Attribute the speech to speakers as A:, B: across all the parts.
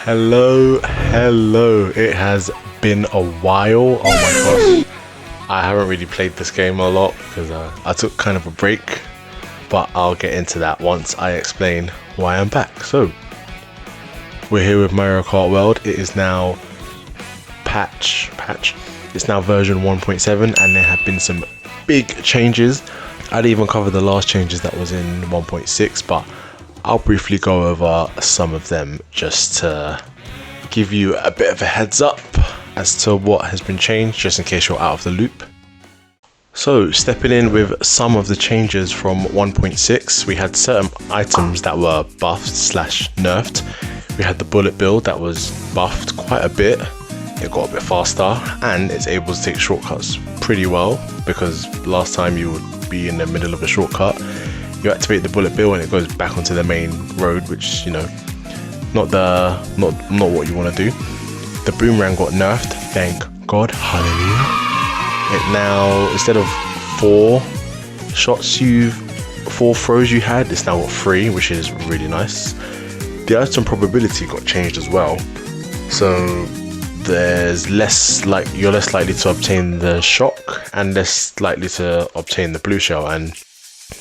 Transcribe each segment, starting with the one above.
A: Hello, it has been a while. Oh my gosh, I haven't really played this game a lot because I took kind of a break, but I'll get into that once I explain why I'm back. So we're here with Mario Kart World. It is now patch. It's now version 1.7 and there have been some big changes. I'd even cover the last changes that was in 1.6, but I'll briefly go over some of them just to give you a bit of a heads up as to what has been changed, just in case you're out of the loop. So stepping in with some of the changes from 1.6, we had certain items that were buffed / nerfed. We had the bullet build that was buffed quite a bit. It got a bit faster and it's able to take shortcuts pretty well, because last time you would be in the middle of a shortcut, you activate the bullet bill and it goes back onto the main road, which, you know, not what you want to do. The boomerang got nerfed, thank God, hallelujah. It now, instead of 4 throws you had, it's now got 3, which is really nice. The item probability got changed as well, so there's you're less likely to obtain the shock and less likely to obtain the blue shell, and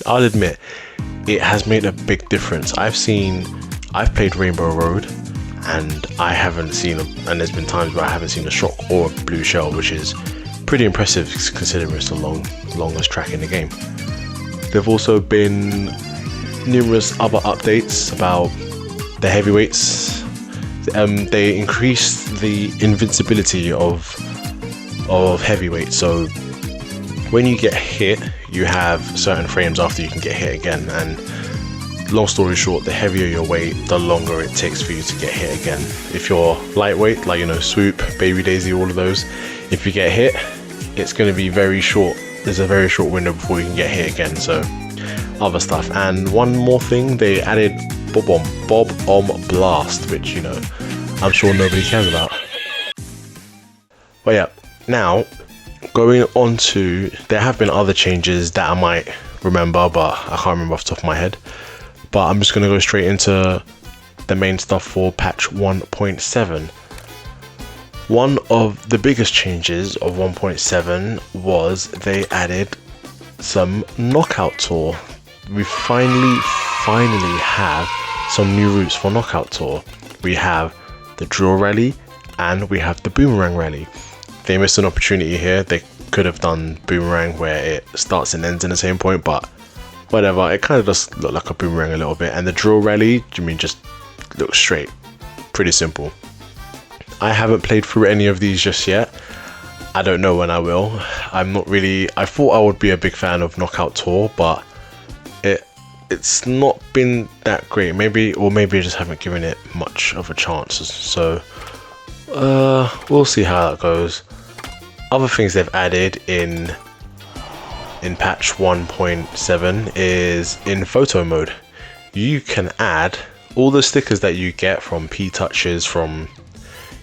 A: I'll admit it has made a big difference. I've played Rainbow Road and I haven't seen and there's been times where I haven't seen a shock or a blue shell, which is pretty impressive considering it's the longest track in the game. There've also been numerous other updates about the heavyweights. They increased the invincibility of heavyweight, so when you get hit you have certain frames after you can get hit again, and long story short, the heavier your weight, the longer it takes for you to get hit again. If you're lightweight, like, you know, Swoop, Baby Daisy, all of those, if you get hit, it's going to be very short. There's a very short window before you can get hit again. So other stuff. And one more thing, they added Bob-omb Blast, which, you know, I'm sure nobody cares about. But yeah, now going on to, there have been other changes that I might remember, but I can't remember off the top of my head. But I'm just going to go straight into the main stuff for patch 1.7. One of the biggest changes of 1.7 was they added some Knockout Tour. We finally have some new routes for Knockout Tour. We have the Drill Rally and we have the Boomerang Rally. They missed an opportunity here. They could have done Boomerang where it starts and ends in the same point, but whatever, it kind of does look like a boomerang a little bit. And the Drill Rally, I mean, just looks straight, pretty simple. I haven't played through any of these just yet. I don't know when I will. I thought I would be a big fan of Knockout Tour, but it's not been that great. Maybe I just haven't given it much of a chance. So we'll see how that goes. Other things they've added in patch 1.7 is in photo mode. You can add all the stickers that you get from P-touches, from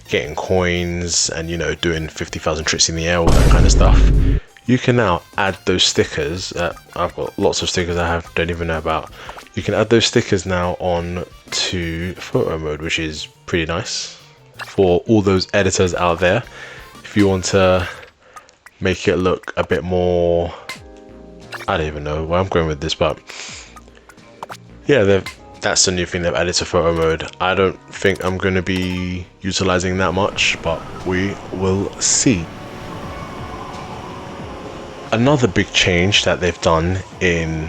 A: getting coins and, you know, doing 50,000 tricks in the air, all that kind of stuff. You can now add those stickers. I've got lots of stickers I don't even know about. You can add those stickers now on to photo mode, which is pretty nice for all those editors out there. If you want to make it look a bit more, I don't even know where I'm going with this, but yeah, that's a new thing they've added to photo mode. I don't think I'm going to be utilizing that much, but we will see. Another big change that they've done in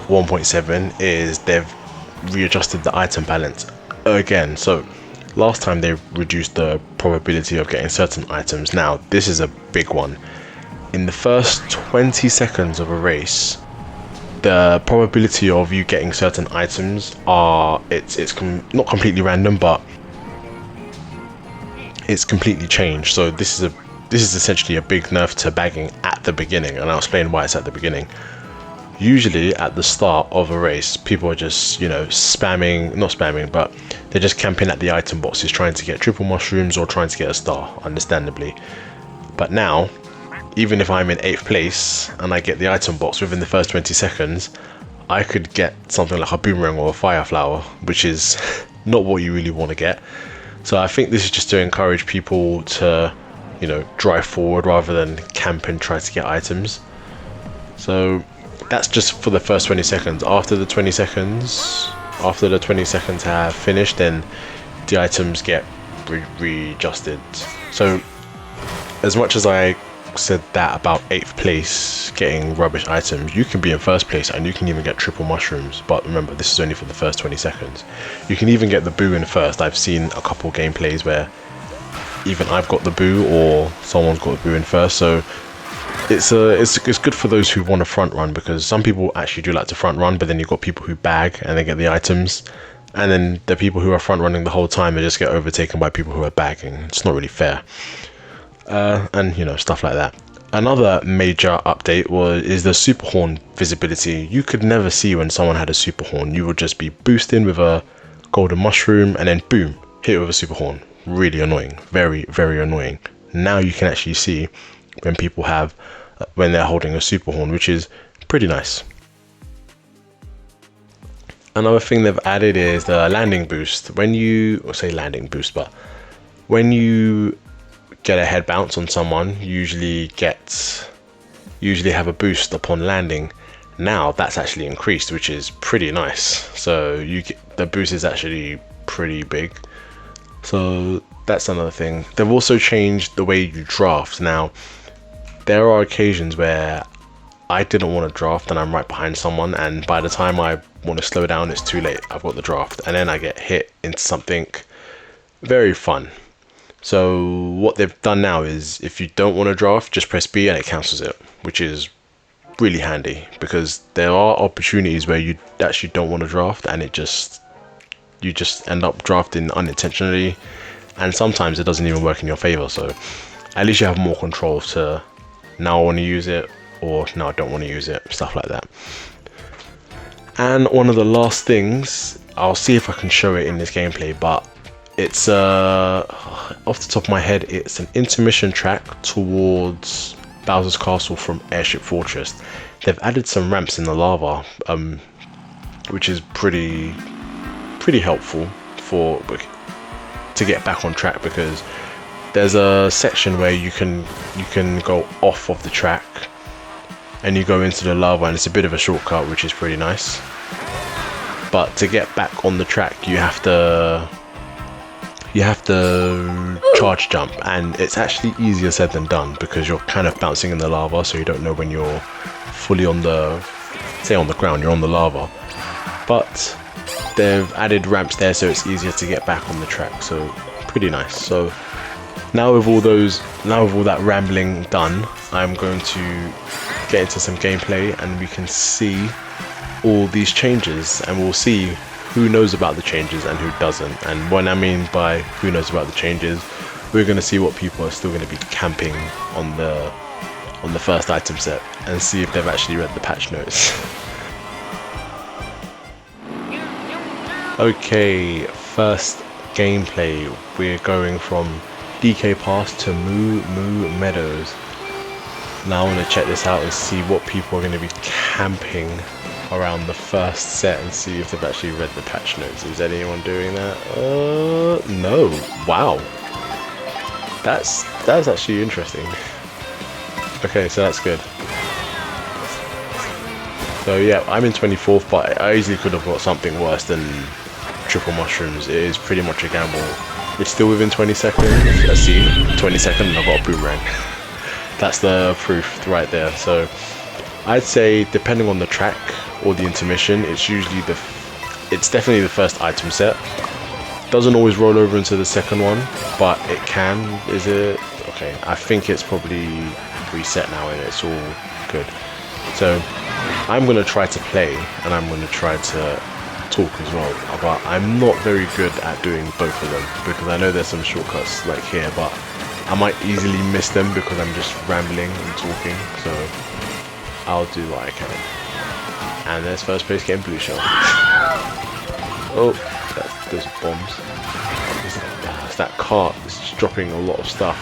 A: 1.7 is they've readjusted the item balance again. So last time they reduced the probability of getting certain items. Now this is a big one. In the first 20 seconds of a race, the probability of you getting certain items it's not completely random, but it's completely changed. So this is essentially a big nerf to bagging at the beginning, and I'll explain why it's at the beginning. Usually at the start of a race, people are just, you know, not spamming, but they're just camping at the item boxes trying to get triple mushrooms or trying to get a star, understandably. But now, even if I'm in 8th place and I get the item box within the first 20 seconds, I could get something like a boomerang or a fire flower, which is not what you really want to get. So I think this is just to encourage people to, you know, drive forward rather than camp and try to get items. So that's just for the first 20 seconds. After the 20 seconds have finished, then the items get readjusted. So as much as I said that about 8th place getting rubbish items, you can be in 1st place and you can even get triple mushrooms. But remember, this is only for the first 20 seconds. You can even get the boo in 1st. I've seen a couple gameplays where even I've got the boo or someone's got the boo in 1st. So it's good for those who want to front run, because some people actually do like to front run, but then you've got people who bag and they get the items, and then the people who are front running the whole time, they just get overtaken by people who are bagging. It's not really fair. And you know, stuff like that. Another major update is the super horn visibility. You could never see when someone had a super horn. You would just be boosting with a golden mushroom and then boom, hit it with a super horn. Really annoying, very, very annoying. Now you can actually see when people have, when they're holding a super horn, which is pretty nice. Another thing they've added is the landing boost. When you, or say landing boost, but when you get a head bounce on someone, usually have a boost upon landing. Now that's actually increased, which is pretty nice. So the boost is actually pretty big. So that's another thing. They've also changed the way you draft. Now there are occasions where I didn't want to draft and I'm right behind someone, and by the time I want to slow down, it's too late. I've got the draft, and then I get hit into something very fun. So what they've done now is, if you don't want to draft, just press B and it cancels it, which is really handy, because there are opportunities where you actually don't want to draft and you just end up drafting unintentionally, and sometimes it doesn't even work in your favor. So at least you have more control to, now I want to use it, or no, I don't want to use it, stuff like that. And one of the last things, I'll see if I can show it in this gameplay, but it's off the top of my head, it's an intermission track towards Bowser's Castle from Airship Fortress. They've added some ramps in the lava, which is pretty helpful to get back on track, because there's a section where you can go off of the track and you go into the lava, and it's a bit of a shortcut, which is pretty nice. But to get back on the track, you have to charge jump, and it's actually easier said than done, because you're kind of bouncing in the lava, so you don't know when you're fully on the ground, you're on the lava. But they've added ramps there, so it's easier to get back on the track, so pretty nice. So now with all that rambling done, I'm going to get into some gameplay and we can see all these changes, and we'll see who knows about the changes and who doesn't. And what I mean by who knows about the changes, we're going to see what people are still going to be camping on the first item set, and see if they've actually read the patch notes. Okay, first gameplay, we're going from DK Pass to Moo Meadows. Now I want to check this out and see what people are going to be camping around the first set, and see if they've actually read the patch notes. Is anyone doing that? No. Wow. That's actually interesting. Okay, so that's good. So yeah, I'm in 24th, but I easily could have got something worse than triple mushrooms. It is pretty much a gamble. It's still within 20 seconds. Let's see, 20 seconds and I've got a boomerang. That's the proof right there. So I'd say, depending on the track or the intermission, it's definitely the first item set. Doesn't always roll over into the second one, but it can. Is it? Okay, I think it's probably reset now and it's all good. So I'm going to try to play, and I'm going to try to talk as well, but I'm not very good at doing both of them, because I know there's some shortcuts like here, but I might easily miss them because I'm just rambling and talking. So I'll do what I can. And there's first place getting blue shell. Oh, there's bombs. It's that cart that's just dropping a lot of stuff.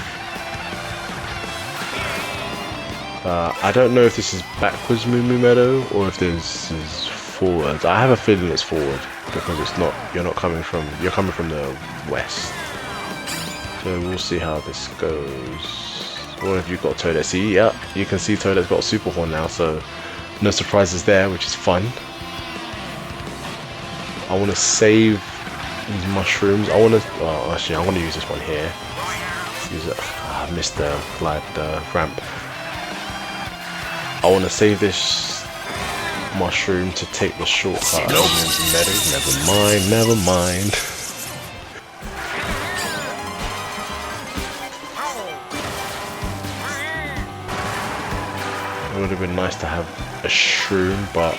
A: I don't know if this is backwards Moo Meadow or if this is forwards. I have a feeling it's forward, because you're coming from the west. So we'll see how this goes. What have you got, Toadette? See, yeah, you can see Toadette's got a super horn now, so no surprises there, which is fun. I want to save these mushrooms. I want to, oh, actually, I want to use this one here. Use it. I missed the ramp. I want to save this mushroom to take the shortcut over into meadow. Never mind. It would have been nice to have a shroom, but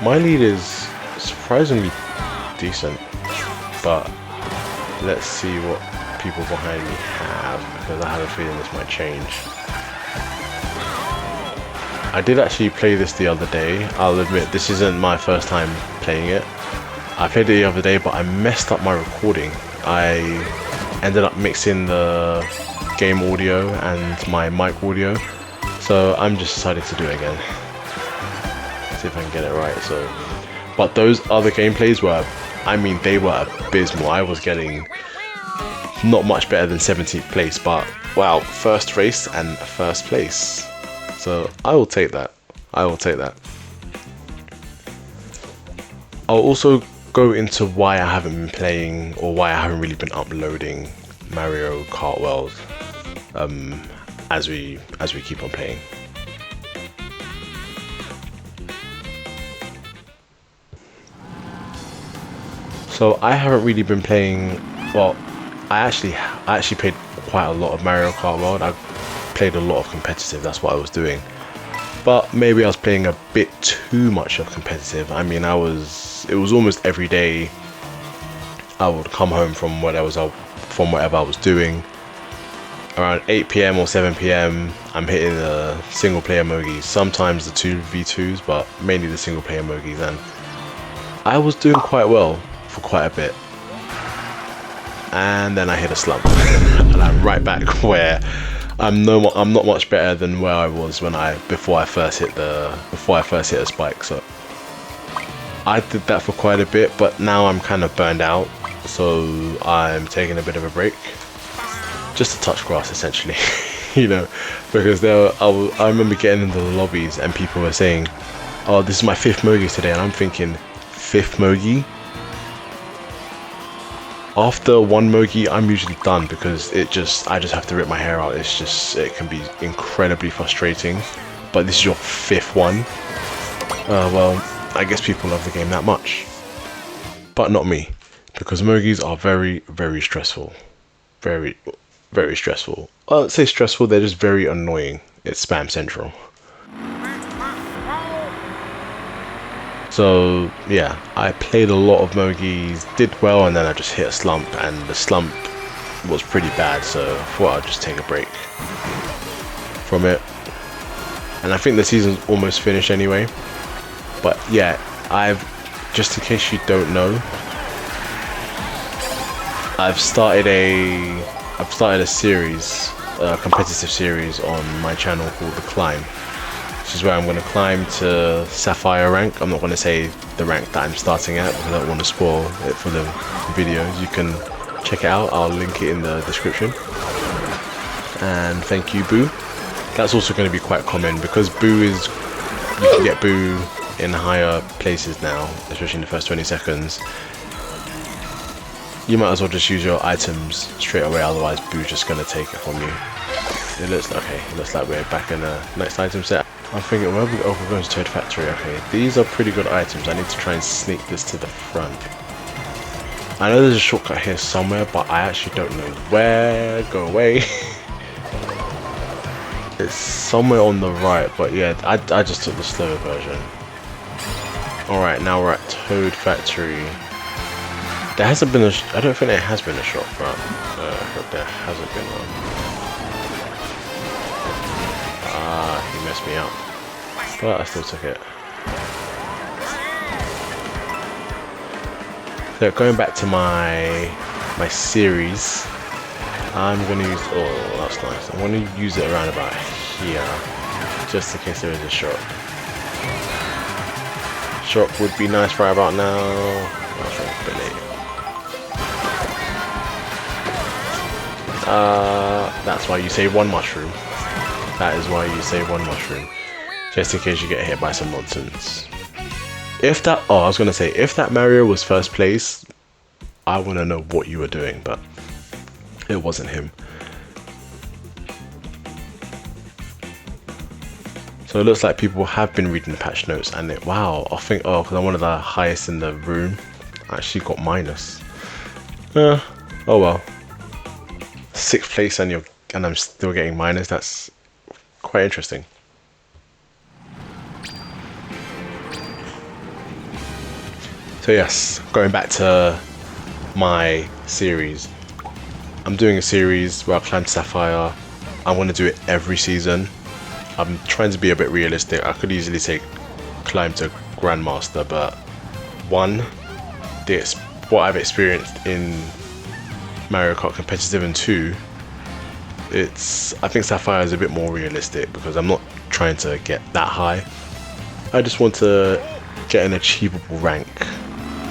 A: my lead is surprisingly decent. But let's see what people behind me have, because I have a feeling this might change. I did actually play this the other day. I'll admit this isn't my first time playing it. I played it the other day, but I messed up my recording. I ended up mixing the game audio and my mic audio, so I'm just decided to do it again. See if I can get it right. So, but those other gameplays were, I mean, they were abysmal. I was getting not much better than 17th place, but wow, first race and first place. So I will take that. I will take that. I'll also go into why I haven't been playing, or why I haven't really been uploading Mario Kart World as we keep on playing. So I haven't really been playing. Well, I actually played quite a lot of Mario Kart World. I played a lot of competitive. That's what I was doing. But maybe I was playing a bit too much of competitive. I mean, it was almost every day. I would come home from whatever I was doing. Around 8 PM or 7 PM, I'm hitting the single player mogies. Sometimes the 2v2s, but mainly the single player mogies. And I was doing quite well for quite a bit. And then I hit a slump, and I'm right back where I'm not much better than where I was before I first hit a spike. So I did that for quite a bit, but now I'm kind of burned out, so I'm taking a bit of a break, just to touch grass essentially. You know, because I remember getting into the lobbies and people were saying, "Oh, this is my 5th mogi today," and I'm thinking, 5th mogi? After one mogi, I'm usually done, because I just have to rip my hair out. It can be incredibly frustrating. But this is your 5th one. Well, I guess people love the game that much, but not me, because mogis are very, very stressful. Very, very stressful. I won't say stressful. They're just very annoying. It's spam central. So yeah, I played a lot of mogies, did well, and then I just hit a slump, and the slump was pretty bad, so I thought I'd just take a break from it. And I think the season's almost finished anyway. But yeah, just in case you don't know, I've started a series, a competitive series on my channel called The Climb. Which is where I'm going to climb to Sapphire rank. I'm not going to say the rank that I'm starting at, because I don't want to spoil it for the video. You can check it out. I'll link it in the description. And thank you, Boo. That's also going to be quite common, because you can get Boo in higher places now, especially in the first 20 seconds. You might as well just use your items straight away, otherwise Boo's just going to take it from you. It looks like we're back in the next item set. I'm thinking, where are we? Oh, we're going to Toad Factory. Okay, these are pretty good items. I need to try and sneak this to the front. I know there's a shortcut here somewhere, but I actually don't know where. Go away. It's somewhere on the right, but yeah, I just took the slower version. Alright, now we're at Toad Factory. There hasn't been I don't think there has been a shortcut. But there hasn't been one. He messed me up, but I still took it. So going back to my series, I'm going to use, oh that's nice, I'm going to use it around about here, just in case there is a shot. Shock would be nice right about now. That's right, a bit late. That's why you save one mushroom. That is why you save one mushroom. Just in case you get hit by some nonsense. If that, oh, I was gonna say, if that Mario was first place, I wanna know what you were doing, but it wasn't him. So it looks like people have been reading the patch notes, and it, wow, I think, oh, because I'm one of the highest in the room, I actually got minus. Oh well. 6th place and I'm still getting minus. That's quite interesting. So yes, going back to my series. I'm doing a series where I climb to Sapphire. I want to do it every season. I'm trying to be a bit realistic. I could easily say climb to Grandmaster, but one, what I've experienced in Mario Kart Competitive, and two, I think Sapphire is a bit more realistic because I'm not trying to get that high. I just want to get an achievable rank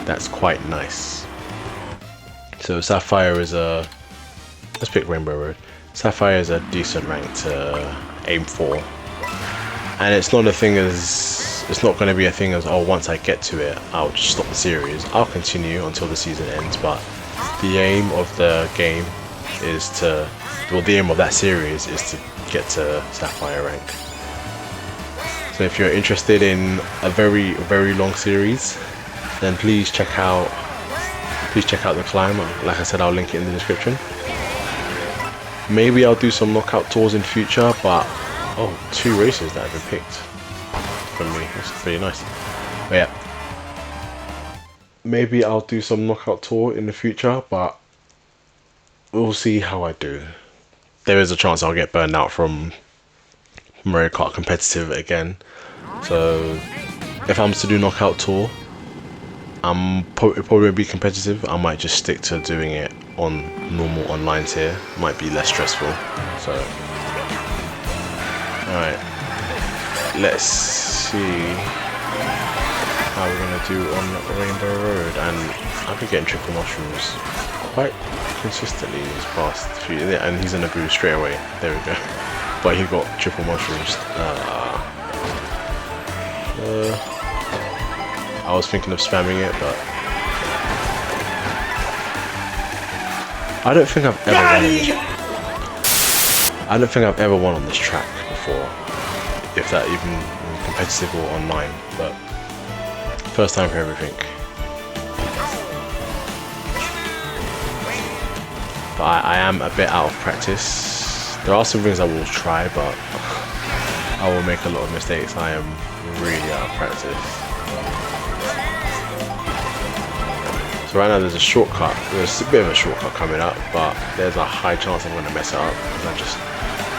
A: that's quite nice. So Sapphire is let's pick Rainbow Road. Sapphire is a decent rank to aim for, and it's not going to be a thing as, oh, once I get to it I'll just stop the series. I'll continue until the season ends, but the aim of the game is to, well, the aim of that series is to get to Sapphire rank. So if you're interested in a very, very long series, then please check out the climb. Like I said, I'll link it in the description. Maybe I'll do some knockout tours in future, but oh, 2 races that have been picked from me. That's pretty nice. But yeah, maybe I'll do some knockout tour in the future, but we'll see how I do. There is a chance I'll get burned out from Mario Kart Competitive again. So if I'm to do knockout tour, it probably won't be competitive. I might just stick to doing it on normal online tier. Might be less stressful. So alright, let's see how we're gonna do on Rainbow Road. And I've been getting triple mushrooms quite consistently these past few, and he's in a boost straight away. There we go. But he got triple mushrooms. I was thinking of spamming it, but I don't think I've ever won on this track before, if that even competitive or online. But first time for everything. But I am a bit out of practice. There are some things I will try, but I will make a lot of mistakes. I am really out of practice. So right now there's a shortcut. There's a bit of a shortcut coming up, but there's a high chance I'm going to mess it up because I just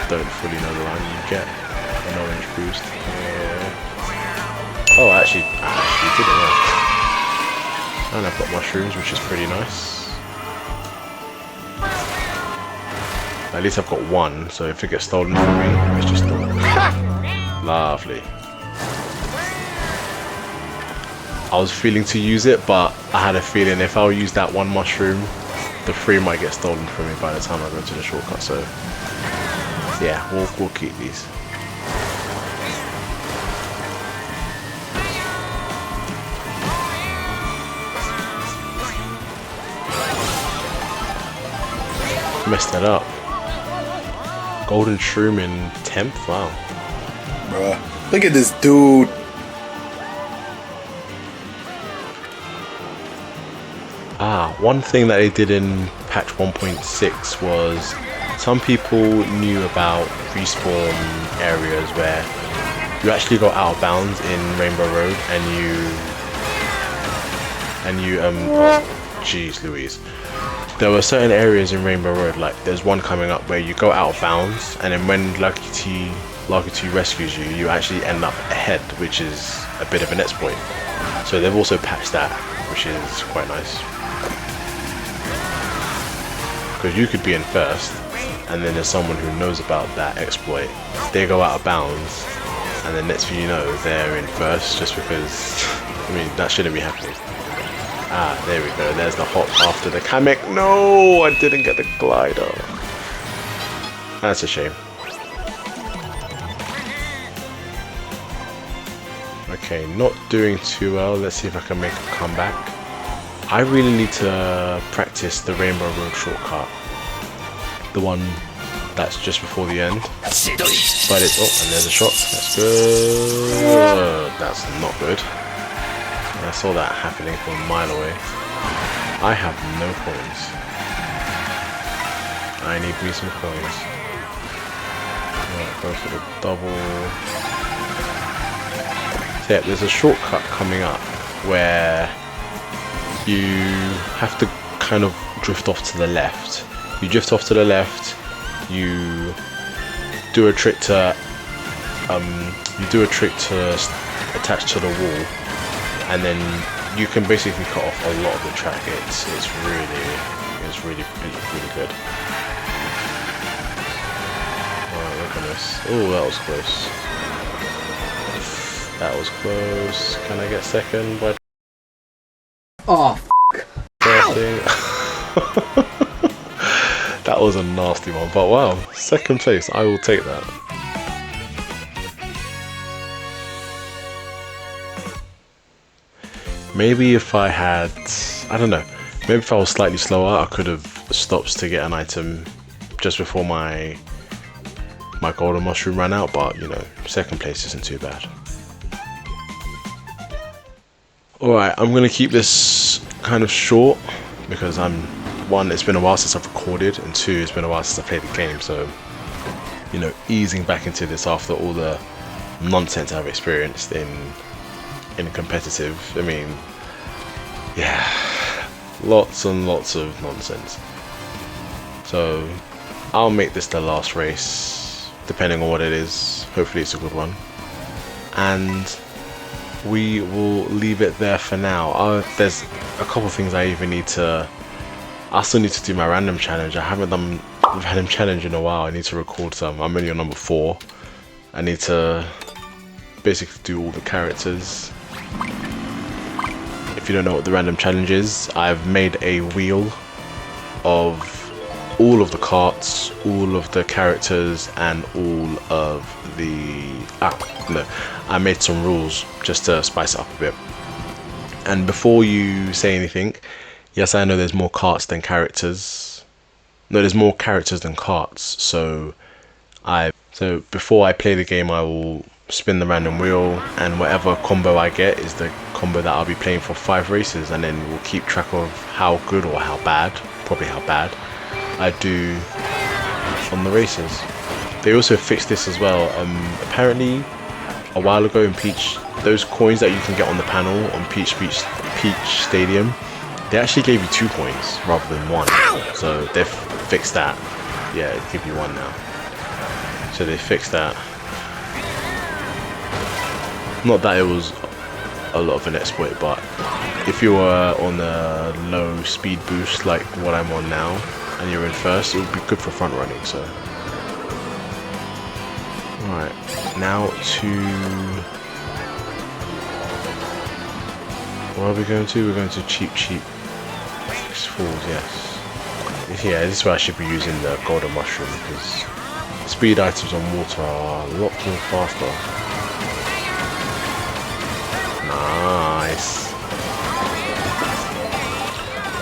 A: don't fully know the line. You get an orange boost. Yeah. Oh, I actually did it well. And I've got mushrooms, which is pretty nice. At least I've got one, so if it gets stolen from me, it's just stolen. Lovely. I was feeling to use it, but I had a feeling if I'll use that one mushroom, the 3 might get stolen from me by the time I go to the shortcut. So yeah, we'll keep these. Messed that up. Golden shroom in 10th. Wow.
B: Bruh, look at this dude.
A: One thing that they did in patch 1.6 was some people knew about respawn areas where you actually got out of bounds in Rainbow Road and you oh, jeez Louise. There were certain areas in Rainbow Road, like there's one coming up where you go out of bounds, and then when Lucky T rescues you, you actually end up ahead, which is a bit of an exploit. So they've also patched that, which is quite nice. Because you could be in first, and then there's someone who knows about that exploit. They go out of bounds, and then next thing you know, they're in first just because I mean, that shouldn't be happening. Ah, there we go. There's the hop after the Kamek. No, I didn't get the glider. That's a shame. Okay, not doing too well. Let's see if I can make a comeback. I really need to practice the Rainbow Road shortcut. The one that's just before the end. But it's... oh, and there's a shot. That's good. That's not good. I saw that happening from a mile away. I have no coins. I need me some coins. Right, go for the double. So yeah, there's a shortcut coming up where you have to kind of drift off to the left. You drift off to the left. You do a trick to attach to the wall. And then you can basically cut off a lot of the track. It's really good. Oh, look at this. Oh, that was close. That was close. Can I get second by?
C: Oh,
A: that was a nasty one, but wow, second place. I will take that. Maybe if I had, I don't know, maybe if I was slightly slower, I could have stopped to get an item just before my golden mushroom ran out, but you know, second place isn't too bad. Alright, I'm going to keep this kind of short because one, it's been a while since I've recorded, and two, it's been a while since I played the game, so, you know, easing back into this after all the nonsense I've experienced in competitive. I mean, yeah, lots and lots of nonsense. So I'll make this the last race, depending on what it is. Hopefully it's a good one, and we will leave it there for now. There's a couple of things I still need to do my random challenge. I haven't done random challenge in a while. I need to record some. I'm only on number 4. I need to basically do all the characters. If you don't know what the random challenge is, I've made a wheel of all of the carts, all of the characters, and all of the... I made some rules just to spice it up a bit. And before you say anything, yes, I know there's more carts than characters. No, there's more characters than carts. So before I play the game, I will spin the random wheel, and whatever combo I get is the combo that I'll be playing for 5 races, and then we'll keep track of how good or how bad, probably how bad, I do on the races. They also fixed this as well. Apparently, a while ago in Peach, those coins that you can get on the panel on Peach Stadium, they actually gave you 2 coins rather than 1. So they've fixed that. Yeah, they give you 1 now. So they fixed that. Not that it was a lot of an exploit, but if you were on a low speed boost like what I'm on now, and you're in first, it would be good for front running. So, alright, now to... where are we going to? We're going to Cheap Falls, yes. Yeah, this is where I should be using the golden mushroom, because speed items on water are a lot more faster. Nice.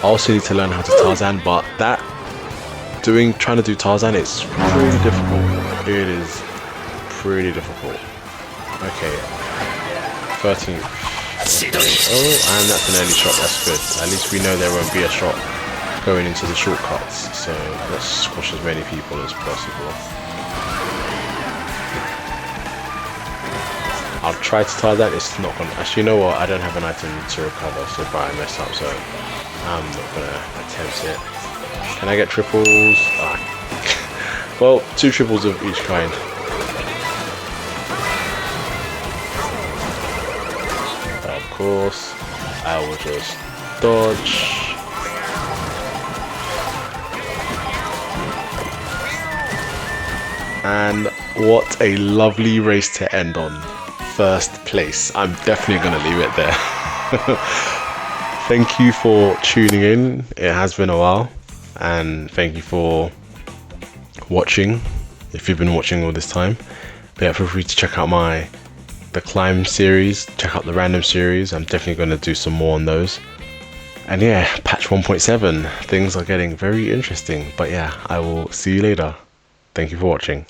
A: I also need to learn how to Tarzan, but trying to do Tarzan is pretty difficult. It is pretty difficult. Okay. 13th. Oh, and that's an early shot. That's good. At least we know there won't be a shot going into the shortcuts. So let's squash as many people as possible. I'll try to tie that. It's not gonna. Actually, you know what? I don't have an item to recover, so if I mess up, so I'm not gonna attempt it. Can I get triples? Well, 2 triples of each kind. Of course, I will just dodge. And what a lovely race to end on. First place. I'm definitely gonna leave it there. Thank you for tuning in. It has been a while, and thank you for watching if you've been watching all this time. But yeah, feel free to check out the climb series, check out the random series. I'm definitely going to do some more on those. And yeah, patch 1.7, things are getting very interesting. But yeah, I will see you later. Thank you for watching.